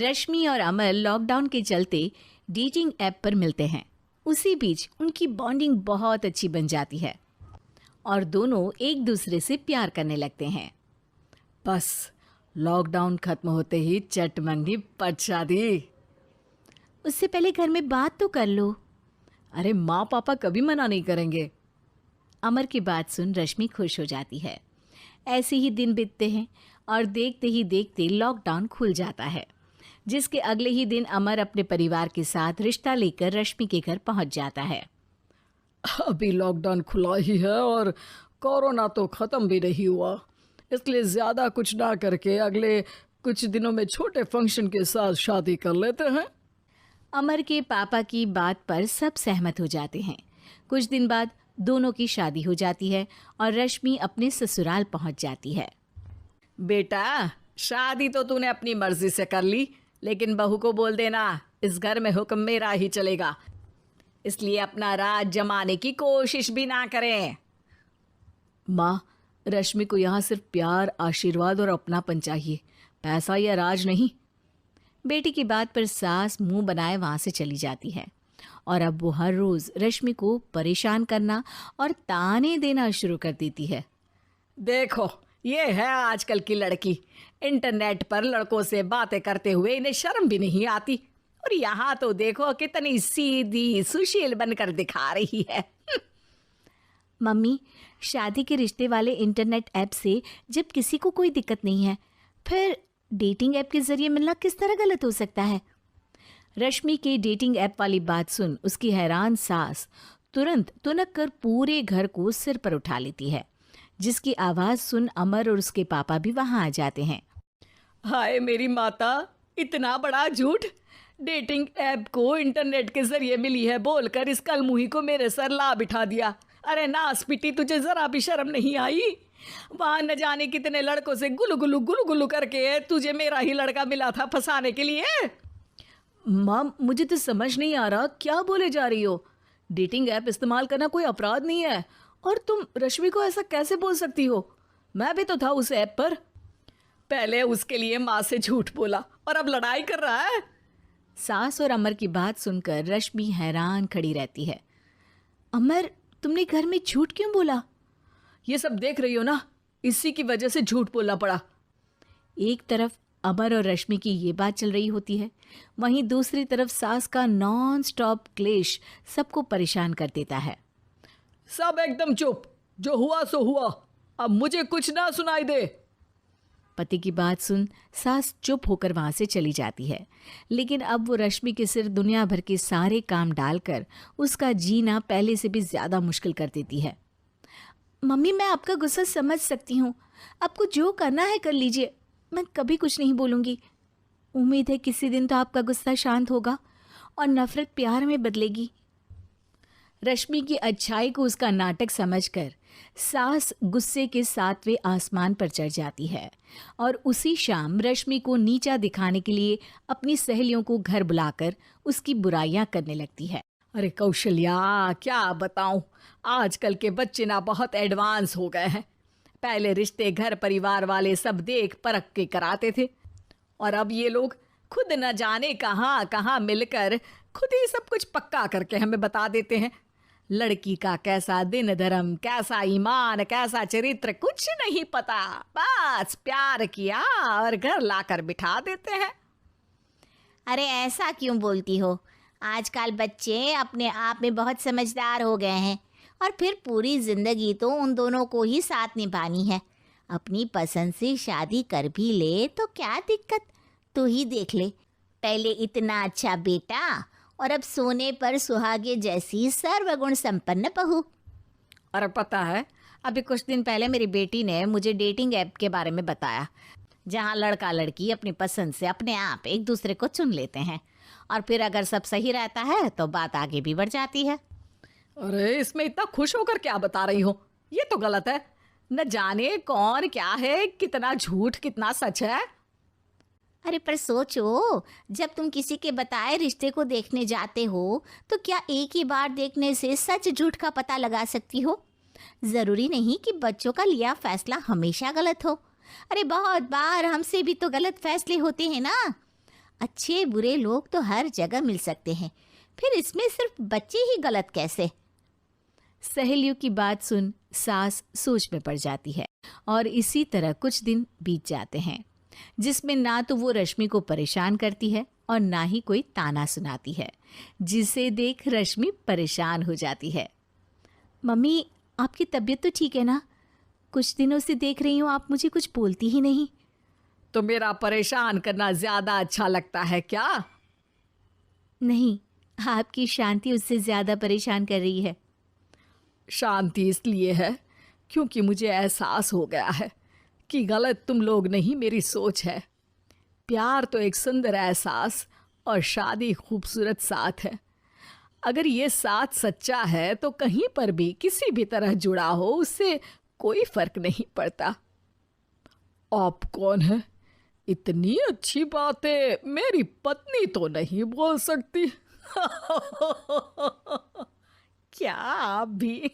रश्मि और अमर लॉकडाउन के चलते डेटिंग ऐप पर मिलते हैं। उसी बीच उनकी बॉन्डिंग बहुत अच्छी बन जाती है और दोनों एक दूसरे से प्यार करने लगते हैं। बस लॉकडाउन खत्म होते ही चट मंगी पट शादी। उससे पहले घर में बात तो कर लो। अरे माँ पापा कभी मना नहीं करेंगे। अमर की बात सुन रश्मि खुश हो जाती है। ऐसे ही दिन बीतते हैं और देखते ही देखते लॉकडाउन खुल जाता है, जिसके अगले ही दिन अमर अपने परिवार के साथ रिश्ता लेकर रश्मि के घर पहुंच जाता है। अभी लॉकडाउन खुला ही है और कोरोना तो ख़त्म भी नहीं हुआ, इसलिए ज़्यादा कुछ ना करके अगले कुछ दिनों में छोटे फंक्शन के साथ शादी कर लेते हैं। अमर के पापा की बात पर सब सहमत हो जाते हैं। कुछ दिन बाद दोनों की शादी हो जाती है और रश्मि अपने ससुराल पहुंच जाती है। बेटा, शादी तो तूने अपनी मर्जी से कर ली, लेकिन बहू को बोल देना इस घर में हुक्म मेरा ही चलेगा, इसलिए अपना राज जमाने की कोशिश भी ना करें। माँ, रश्मि को यहाँ सिर्फ प्यार, आशीर्वाद और अपनापन चाहिए, पैसा या राज नहीं। बेटी की बात पर सास मुंह बनाए वहां से चली जाती है और अब वो हर रोज रश्मि को परेशान करना और ताने देना शुरू कर देती है। देखो, ये है आजकल की लड़की, इंटरनेट पर लड़कों से बातें करते हुए इन्हें शर्म भी नहीं आती, और यहाँ तो देखो कितनी सीधी सुशील बनकर दिखा रही है। मम्मी, शादी के रिश्ते वाले इंटरनेट ऐप से जब किसी को कोई दिक्कत नहीं है, फिर डेटिंग ऐप के जरिए मिलना किस तरह गलत हो सकता है? रश्मि के डेटिंग ऐप वाली बात सुन उसकी हैरान सास तुरंत तुनक कर पूरे घर को सिर पर उठा लेती है, जिसकी आवाज सुन अमर और उसके पापा भी वहां आ जाते हैं। हाय मेरी माता, इतना बड़ा झूठ! डेटिंग ऐप को इंटरनेट के जरिए मिली है बोलकर इस कलमुही को मेरे सर ला बिठा दिया। अरे नास पिटी, तुझे जरा भी शर्म नहीं आई? वहां न जाने कितने लड़कों से गुलू गुलू करके तुझे मेरा ही लड़का मिला था फंसाने के लिए। माँ, मुझे तो समझ नहीं आ रहा क्या बोले जा रही हो। डेटिंग ऐप इस्तेमाल करना कोई अपराध नहीं है, और तुम रश्मि को ऐसा कैसे बोल सकती हो? मैं भी तो था उस ऐप पर। पहले उसके लिए माँ से झूठ बोला और अब लड़ाई कर रहा है। सास और अमर की बात सुनकर रश्मि हैरान खड़ी रहती है। अमर, तुमने घर में झूठ क्यों बोला? ये सब देख रही हो ना, इसी की वजह से झूठ बोलना पड़ा। एक तरफ अमर और रश्मि की ये बात चल रही होती है, वहीं दूसरी तरफ सास का नॉन स्टॉप क्लेश सबको परेशान कर देता है। सब एकदम चुप, जो हुआ सो हुआ, अब मुझे कुछ ना सुनाई दे। पति की बात सुन सास चुप होकर वहां से चली जाती है, लेकिन अब वो रश्मि के सिर दुनिया भर के सारे काम डालकर उसका जीना पहले से भी ज्यादा मुश्किल कर देती है। मम्मी, मैं आपका गुस्सा समझ सकती हूँ, आपको जो करना है कर लीजिए, मैं कभी कुछ नहीं बोलूँगी। उम्मीद है किसी दिन तो आपका गुस्सा शांत होगा और नफरत प्यार में बदलेगी। रश्मि की अच्छाई को उसका नाटक समझकर सास गुस्से के 7वें आसमान पर चढ़ जाती है और उसी शाम रश्मि को नीचा दिखाने के लिए अपनी सहेलियों को घर बुलाकर उसकी बुराइयां करने लगती है। अरे कौशल्या, क्या बताऊं, आजकल के बच्चे ना बहुत एडवांस हो गए हैं। पहले रिश्ते घर परिवार वाले सब देख परख के कराते थे, और अब ये लोग खुद न जाने कहाँ कहाँ मिलकर खुद ही सब कुछ पक्का करके हमें बता देते हैं। लड़की का कैसा दिन धर्म, कैसा ईमान, कैसा चरित्र कुछ नहीं पता, बस प्यार किया और घर लाकर बिठा देते हैं। अरे ऐसा क्यों बोलती हो? आजकल बच्चे अपने आप में बहुत समझदार हो गए हैं, और फिर पूरी जिंदगी तो उन दोनों को ही साथ निभानी है। अपनी पसंद से शादी कर भी ले तो क्या दिक्कत, तू ही देख ले, पहले इतना अच्छा बेटा और अब सोने पर सुहागे जैसी सर्वगुण संपन्न बहू। और पता है, अभी कुछ दिन पहले मेरी बेटी ने मुझे डेटिंग ऐप के बारे में बताया, जहाँ लड़का लड़की अपनी पसंद से अपने आप एक दूसरे को चुन लेते हैं, और फिर अगर सब सही रहता है तो बात आगे भी बढ़ जाती है। अरे इसमें इतना खुश होकर क्या बता रही हो? ये तो गलत है। न जाने कौन क्या है, कितना झूठ कितना सच है। अरे पर सोचो, जब तुम किसी के बताए रिश्ते को देखने जाते हो तो क्या एक ही बार देखने से सच झूठ का पता लगा सकती हो? ज़रूरी नहीं कि बच्चों का लिया फैसला हमेशा गलत हो। अरे बहुत बार हमसे भी तो गलत फैसले होते हैं ना। अच्छे बुरे लोग तो हर जगह मिल सकते हैं, फिर इसमें सिर्फ बच्चे ही गलत कैसे? सहेलियों की बात सुन सास सोच में पड़ जाती है और इसी तरह कुछ दिन बीत जाते हैं जिसमें ना तो वो रश्मि को परेशान करती है और ना ही कोई ताना सुनाती है, जिसे देख रश्मि परेशान हो जाती है। मम्मी, आपकी तबीयत तो ठीक है ना? कुछ दिनों से देख रही हूँ आप मुझे कुछ बोलती ही नहीं। तो मेरा परेशान करना ज्यादा अच्छा लगता है क्या? नहीं, आपकी शांति उससे ज्यादा परेशान कर रही है। शांति इसलिए है क्योंकि मुझे एहसास हो गया है कि गलत तुम लोग नहीं, मेरी सोच है। प्यार तो एक सुंदर एहसास और शादी खूबसूरत साथ है। अगर ये साथ सच्चा है तो कहीं पर भी किसी भी तरह जुड़ा हो उससे कोई फर्क नहीं पड़ता। आप कौन है? इतनी अच्छी बातें मेरी पत्नी तो नहीं बोल सकती। क्या आप भी?